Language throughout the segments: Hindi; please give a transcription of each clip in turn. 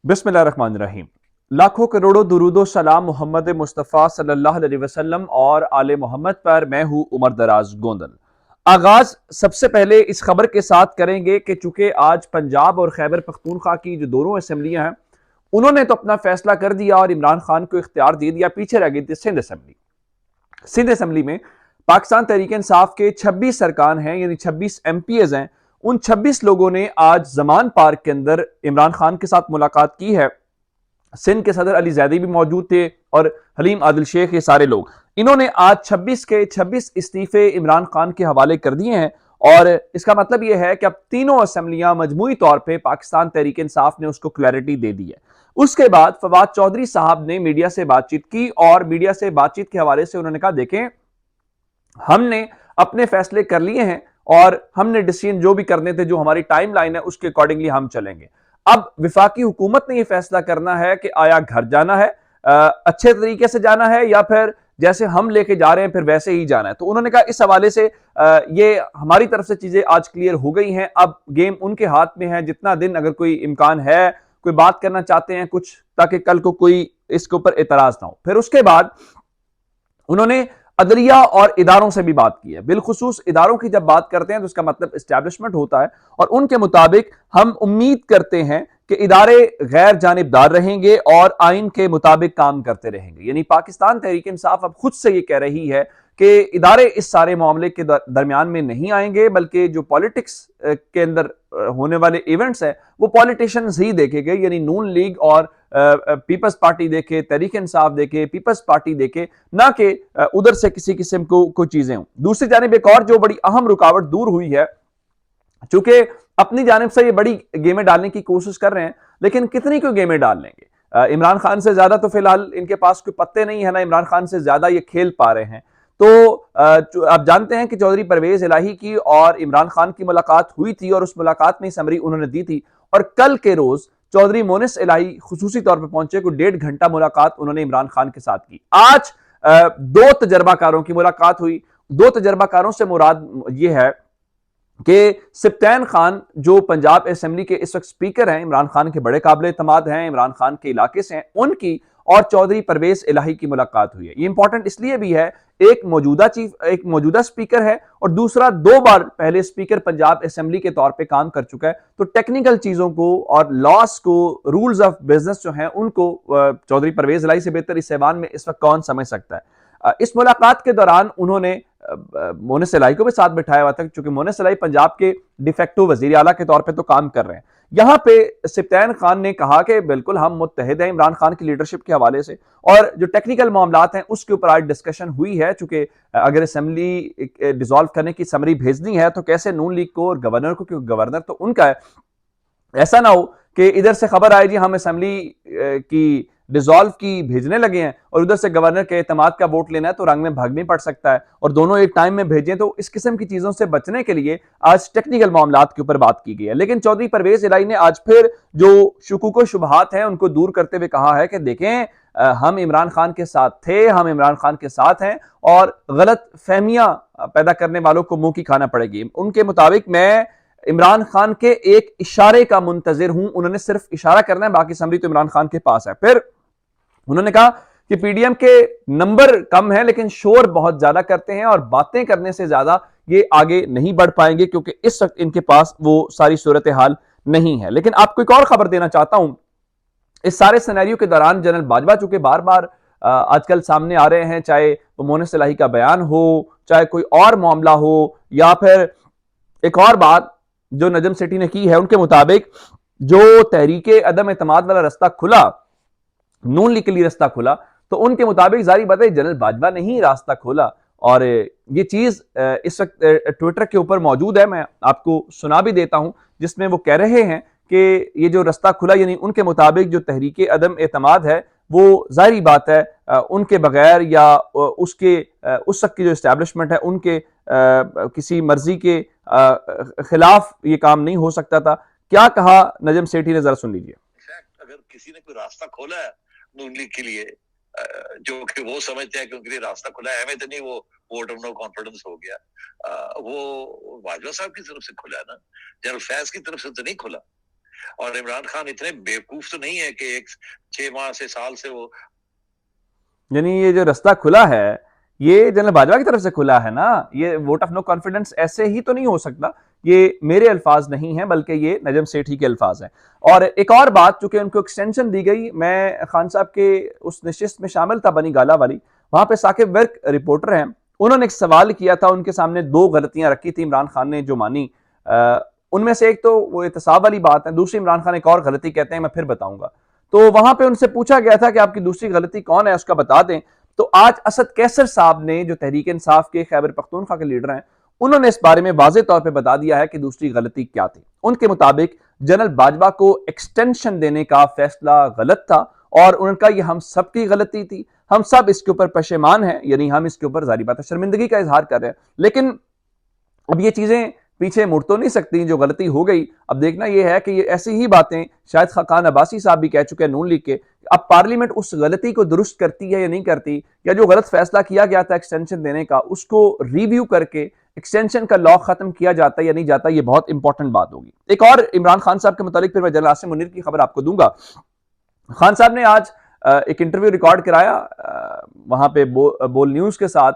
बिस्मिल्लाहिर्रहमानिर्रहीम। लाखों करोड़ों दुरूदो सलाम मोहम्मद मुस्तफ़ा सल्लल्लाहु अलैहि वसल्लम और आले मोहम्मद पर। मैं हूं उमर दराज गोंदल। आगाज सबसे पहले इस खबर के साथ करेंगे कि चूंकि आज पंजाब और खैबर पख्तूनख्वा की जो दोनों असम्बलियां हैं उन्होंने तो अपना फैसला कर दिया और इमरान खान को इख्तियार दे दिया। पीछे रह गई थी सिंध असम्बली। सिंध असम्बली में पाकिस्तान तहरीक इंसाफ के 26 अरकान हैं, यानी 26 MPs हैं। उन 26 लोगों ने आज जमान पार्क के अंदर इमरान खान के साथ मुलाकात की है। सिंध के सदर अली जैदी भी मौजूद थे और हलीम आदिल शेख, ये सारे लोग। इन्होंने आज 26 के 26 इस्तीफे इमरान खान के हवाले कर दिए हैं और इसका मतलब यह है कि अब तीनों असम्बलियां मजमूई तौर पर पाकिस्तान तहरीक इंसाफ ने उसको क्लैरिटी दे दी है। उसके बाद फवाद चौधरी साहब ने मीडिया से बातचीत की और मीडिया से बातचीत के हवाले से उन्होंने कहा, देखें, हमने अपने फैसले कर लिए हैं और हमने डिसीजन जो भी करने थे, जो हमारी टाइमलाइन है उसके अकॉर्डिंगली हम चलेंगे। अब विफाकी हुकूमत ने यह फैसला करना है कि आया घर जाना है, अच्छे तरीके से जाना है, या फिर जैसे हम लेके जा रहे हैं फिर वैसे ही जाना है। तो उन्होंने कहा इस हवाले से ये हमारी तरफ से चीजें आज क्लियर हो गई हैं। अब गेम उनके हाथ में है। जितना दिन अगर कोई इम्कान है, कोई बात करना चाहते हैं कुछ, ताकि कल को कोई इसके ऊपर एतराज ना हो। फिर उसके बाद उन्होंने अदलिया और इदारों से भी बात की है। बिलखुसूस इदारों की जब बात करते हैं तो उसका मतलब इस्टेब्लिशमेंट होता है और उनके मुताबिक हम उम्मीद करते हैं कि इदारे गैर जानिबदार रहेंगे और आइन के मुताबिक काम करते रहेंगे। यानी पाकिस्तान तहरीक इंसाफ अब खुद से ये कह रही है कि इदारे इस सारे मामले के दरमियान में नहीं आएंगे, बल्कि जो पॉलिटिक्स के अंदर होने वाले इवेंट्स हैं वो पॉलिटिशियंस ही देखेंगे। यानी नून लीग और पीपल्स पार्टी देखे, तहरीक इंसाफ देखे, पीपल्स पार्टी देखे, ना कि उधर से किसी किस्म को कोई चीजें हों। दूसरी जानिब एक और जो बड़ी अहम रुकावट दूर हुई है, चूंकि अपनी जानिब से ये बड़ी गेमें डालने की कोशिश कर रहे हैं, लेकिन कितनी कोई गेमें डाल लेंगे। इमरान खान से ज्यादा तो फिलहाल इनके पास कोई पत्ते नहीं है, ना इमरान खान से ज्यादा ये खेल पा रहे हैं। तो आप जानते हैं कि चौधरी परवेज इलाही की और इमरान खान की मुलाकात हुई थी और उस मुलाकात में समरी उन्होंने दी थी। और कल के रोज चौधरी मोनिस इलाही खुसूसी तौर पर पहुंचे, को 1.5 घंटा मुलाकात उन्होंने इमरान खान के साथ की। आज 2 तजर्बाकारों की मुलाकात हुई। 2 तजर्बाकारों से मुराद यह है कि सिप्तैन खान जो पंजाब असेंबली के इस वक्त स्पीकर हैं, इमरान खान के बड़े काबिल एतमाद हैं, इमरान खान के इलाके से हैं, उनकी और चौधरी परवेज इलाही की मुलाकात हुई है। ये इंपॉर्टेंट इसलिए भी है, एक मौजूदा स्पीकर है और दूसरा 2 बार पहले स्पीकर पंजाब असेंबली के तौर पे काम कर चुका है। तो टेक्निकल चीजों को और लॉस को, रूल्स ऑफ बिजनेस जो हैं उनको चौधरी परवेज इलाही से बेहतर इस ऐवान में इस वक्त कौन समझ सकता है। इस मुलाकात के दौरान उन्होंने मोनिस इलाही को भी साथ बिठाया हुआ था, क्योंकि मोनिस इलाही पंजाब के डिफेक्टिव वजीर आला के तौर पे तो काम कर रहे हैं। यहां पे सिप्तैन खान ने कहा कि बिल्कुल हम मुत्तहिद हैं इमरान खान की लीडरशिप के हवाले से, और जो टेक्निकल मामलात हैं उसके ऊपर आज डिस्कशन हुई है। चूंकि अगर असेंबली डिसॉल्व करने की समरी भेजनी है तो कैसे नून लीग को और गवर्नर को, क्योंकि गवर्नर तो उनका है, ऐसा ना हो कि इधर से खबर आए जी हम असेंबली की डिसॉल्व की भेजने लगे हैं और उधर से गवर्नर के एतमाद का वोट लेना है तो रंग में भाग भी पड़ सकता है, और दोनों एक टाइम में भेजें। तो इस किस्म की चीजों से बचने के लिए आज टेक्निकल मामलात के ऊपर बात की गई है। लेकिन चौधरी परवेज इलाही ने आज फिर जो शुकूक शुबहात हैं उनको दूर करते हुए कहा है कि देखें, हम इमरान खान के साथ थे, हम इमरान खान के साथ हैं और गलत फहमियां पैदा करने वालों को मुंह की खाना पड़ेगी। उनके मुताबिक मैं इमरान खान के एक इशारे का मुंतजिर हूं, उन्होंने सिर्फ इशारा करना है, बाकी समरी तो इमरान खान के पास है। फिर उन्होंने कहा कि पीडीएम के नंबर कम है लेकिन शोर बहुत ज्यादा करते हैं और बातें करने से ज्यादा ये आगे नहीं बढ़ पाएंगे, क्योंकि इस वक्त इनके पास वो सारी सूरत हाल नहीं है। लेकिन आपको एक और खबर देना चाहता हूं। इस सारे सिनेरियो के दौरान जनरल बाजवा चूंकि बार बार आजकल सामने आ रहे हैं, चाहे वो मोनिस इलाही का बयान हो, चाहे कोई और मामला हो, या फिर एक और बात जो नजम सेठी ने की है, उनके मुताबिक जो तहरीके अदम एतमाद वाला रास्ता खुला, नून लीग के लिए रास्ता खुला, तो उनके मुताबिक जारी बात है जनरल बाजवा ने ही रास्ता खोला। और ये चीज इस वक्त ट्विटर के ऊपर मौजूद है, मैं आपको सुना भी देता हूं, जिसमें वो कह रहे हैं कि ये जो रास्ता खुला, यानी उनके मुताबिक जो तहरीके अदम एतमाद है वो जाहिर बात है उनके बगैर या उसके उस वक्त की जो इस्टेब्लिशमेंट है उनके किसी मर्जी के खिलाफ ये काम नहीं हो सकता था। क्या कहा नजम सेठी ने, जरा सुन लीजिए। अगर किसी ने कोई रास्ता खोला है नून लीग के लिए, जो कि वो समझते हैं कि उनके लिए रास्ता खुला है, हमें तो नहीं, वो वोट ऑफ नो कॉन्फिडेंस हो गया, वो बाजवा साहब की तरफ से खुला है ना, जनरल फैज की तरफ से तो नहीं खुला। और इमरान खान इतने बेवकूफ तो नहीं है कि एक 6 माह से साल से वो, यानी ये जो रास्ता खुला है ये जनरल बाजवा की तरफ से खुला है ना, ये वोट ऑफ नो कॉन्फिडेंस ऐसे ही तो नहीं हो सकता। ये मेरे अल्फाज नहीं है बल्कि ये नजम सेठी के अल्फाज हैं। और एक और बात, चूंकि उनको एक्सटेंशन दी गई, मैं खान साहब के उस नशिस्त में शामिल था बनी गाला वाली, वहां पे साकिब वर्क रिपोर्टर हैं, उन्होंने एक सवाल किया था, उनके सामने दो गलतियां रखी थी इमरान खान ने जो मानी, उनमें से एक तो वो एहतसाब वाली बात है, दूसरी इमरान खान एक और गलती कहते हैं, मैं फिर बताऊंगा। तो वहां पे उनसे पूछा गया था कि आपकी दूसरी गलती कौन है, उसका बता दें। तो आज असद कैसर साहब ने, जो तहरीक इंसाफ के खैबर पख्तूनख्वा के लीडर हैं, उन्होंने इस बारे में वाज़ेह तौर पे बता दिया है कि दूसरी गलती क्या थी। उनके मुताबिक जनरल बाजवा को एक्सटेंशन देने का फैसला गलत था और उनका ये हम सब की गलती थी, हम सब इसके ऊपर पशेमान हैं, यानी हम इसके ऊपर जारी बात है शर्मिंदगी का इजहार कर रहे हैं। लेकिन अब ये चीजें पीछे मुड़ तो नहीं सकती, जो गलती हो गई अब देखना यह है कि ये ऐसी ही बातें शायद खाकान अब्बासी साहब भी कह चुके हैं नून लीग के, अब पार्लियामेंट उस गलती को दुरुस्त करती है या नहीं करती, या जो गलत फैसला किया गया था एक्सटेंशन देने का उसको रिव्यू करके एक्सटेंशन का लॉ खत्म किया जाता है या नहीं जाता, ये बहुत इंपॉर्टेंट बात होगी। एक और इमरान खान साहब के मुतालिक फिर मैं जनरल आसिम मुनीर की खबर आपको दूंगा। खान साहब ने आज एक इंटरव्यू रिकॉर्ड कराया वहां पे बोल न्यूज के साथ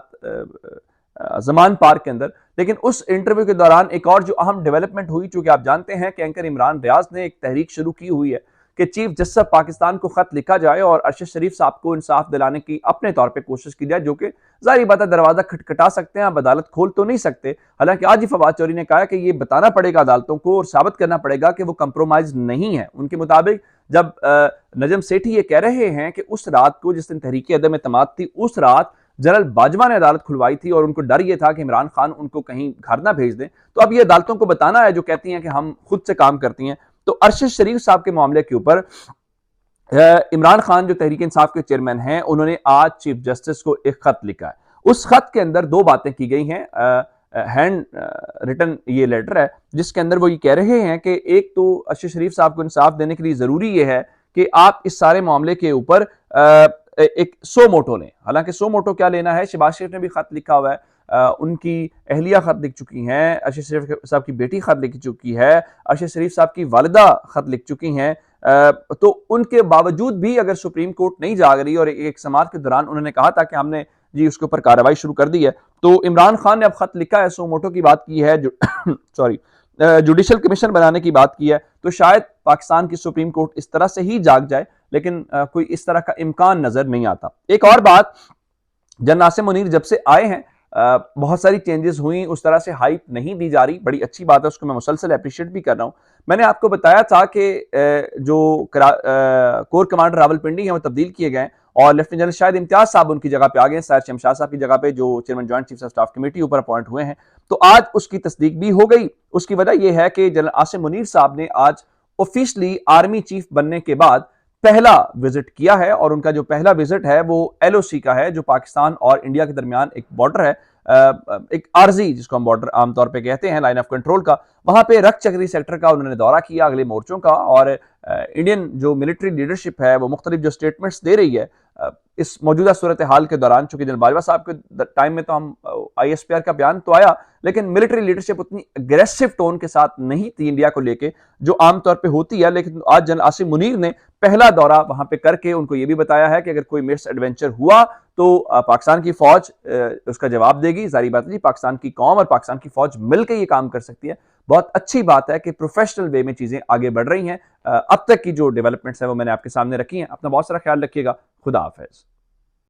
जमान पार्क के अंदर, लेकिन उस इंटरव्यू के दौरान एक और जो अहम डेवलपमेंट हुई, चूंकि आप जानते हैं कि एंकर इमरान रियाज ने एक तहरीक शुरू की हुई है कि चीफ जस्टिस पाकिस्तान को खत लिखा जाए और अरशद शरीफ साहब को इंसाफ दिलाने की अपने तौर पे कोशिश की जाए, जो कि जाहिर बात है दरवाजा खटखटा सकते हैं, आप अदालत खोल तो नहीं सकते। हालांकि आज ही फवाद चौधरी ने कहा कि ये बताना पड़ेगा अदालतों को और साबित करना पड़ेगा कि वो कंप्रोमाइज नहीं है। उनके मुताबिक जब नजम सेठी ये कह रहे हैं कि उस रात को जिस दिन तहरीक अदम एतमाद थी, उस रात जनरल बाजवा ने अदालत खुलवाई थी और उनको डर यह था कि इमरान खान उनको कहीं घर ना भेज दें, तो अब ये अदालतों को बताना है जो कहती हैं कि हम खुद से काम करती हैं। तो अरशद शरीफ साहब के मामले के ऊपर इमरान खान जो तहरीक इंसाफ के चेयरमैन हैं, उन्होंने आज चीफ जस्टिस को एक खत लिखा है। उस खत के अंदर दो बातें की गई हैं, हैंड रिटन ये लेटर है जिसके अंदर वो ये कह रहे हैं कि एक तो अरशद शरीफ साहब को इंसाफ देने के लिए जरूरी ये है कि आप इस सारे मामले के ऊपर एक सो मोटो लें। हालांकि सो मोटो क्या लेना है, शहबाज शरीफ ने भी खत लिखा हुआ है, उनकी अहलिया खत लिख चुकी हैं, अरशद शरीफ साहब की बेटी खत लिख चुकी है, अरशद शरीफ साहब की वालिदा खत लिख चुकी हैं। तो उनके बावजूद भी अगर सुप्रीम कोर्ट नहीं जाग रही, और एक समात के दौरान उन्होंने कहा था कि हमने जी उसके ऊपर कार्रवाई शुरू कर दी है, तो इमरान खान ने अब खत लिखा है, सो मोटो की बात की है, जो सॉरी जुडिशल कमीशन बनाने की बात की है, तो शायद पाकिस्तान की सुप्रीम कोर्ट इस तरह से ही जाग जाए, लेकिन कोई इस तरह का इम्कान नजर नहीं आता। एक और बात, जनरल आसिम मुनीर जब से आए हैं बहुत सारी चेंजेस हुई, उस तरह से हाइप नहीं दी जा रही, बड़ी अच्छी बात है, उसको मैं मुसलसल अप्रिशिएट भी कर रहा हूं। मैंने आपको बताया था कि जो कोर कमांडर रावलपिंडी हैं वो तब्दील किए गए और लेफ्टिनेंट जनरल शाहिद इम्तियाज साहब उनकी जगह पे आ गए, सैयद शमशाद साहब की जगह पे जो chairman joint chief of staff committee ऊपर अपॉइंट हुए हैं। तो आज उसकी तस्दीक भी हो गई। उसकी वजह यह है कि जनरल आसिम मुनीर साहब ने आज ऑफिशियली आर्मी चीफ बनने के बाद पहला विजिट किया है, और उनका जो पहला विजिट है वो एलओसी का है, जो पाकिस्तान और इंडिया के दरमियान एक बॉर्डर है, एक आरजी जिसको हम बॉर्डर आमतौर पे कहते हैं, लाइन ऑफ कंट्रोल का, वहां पे रख चक्री सेक्टर का उन्होंने दौरा किया, अगले मोर्चों का। और इंडियन जो मिलिट्री लीडरशिप है वो मुख्तलिफ जो स्टेटमेंट्स दे रही है इस मौजूदा सूरत हाल के दौरान, चूंकि जनरल बाजवा साहब के टाइम में तो हम ISPR का बयान तो आया, लेकिन मिलिट्री लीडरशिप उतनी अग्रेसिव टोन के साथ नहीं थी इंडिया को लेके जो आमतौर पे होती है। लेकिन आज जनरल आसिम मुनीर ने पहला दौरा वहां पे करके उनको ये भी बताया है कि अगर कोई मिस एडवेंचर हुआ तो पाकिस्तान की फौज उसका जवाब देगी। जारी बात है जी, पाकिस्तान की कौम और पाकिस्तान की फौज मिलकर ये काम कर सकती है। बहुत अच्छी बात है कि प्रोफेशनल वे में चीजें आगे बढ़ रही हैं। अब तक की जो डेवलपमेंट्स है वो मैंने आपके सामने रखी हैं। अपना बहुत सारा ख्याल रखिएगा। खुदा हाफिज।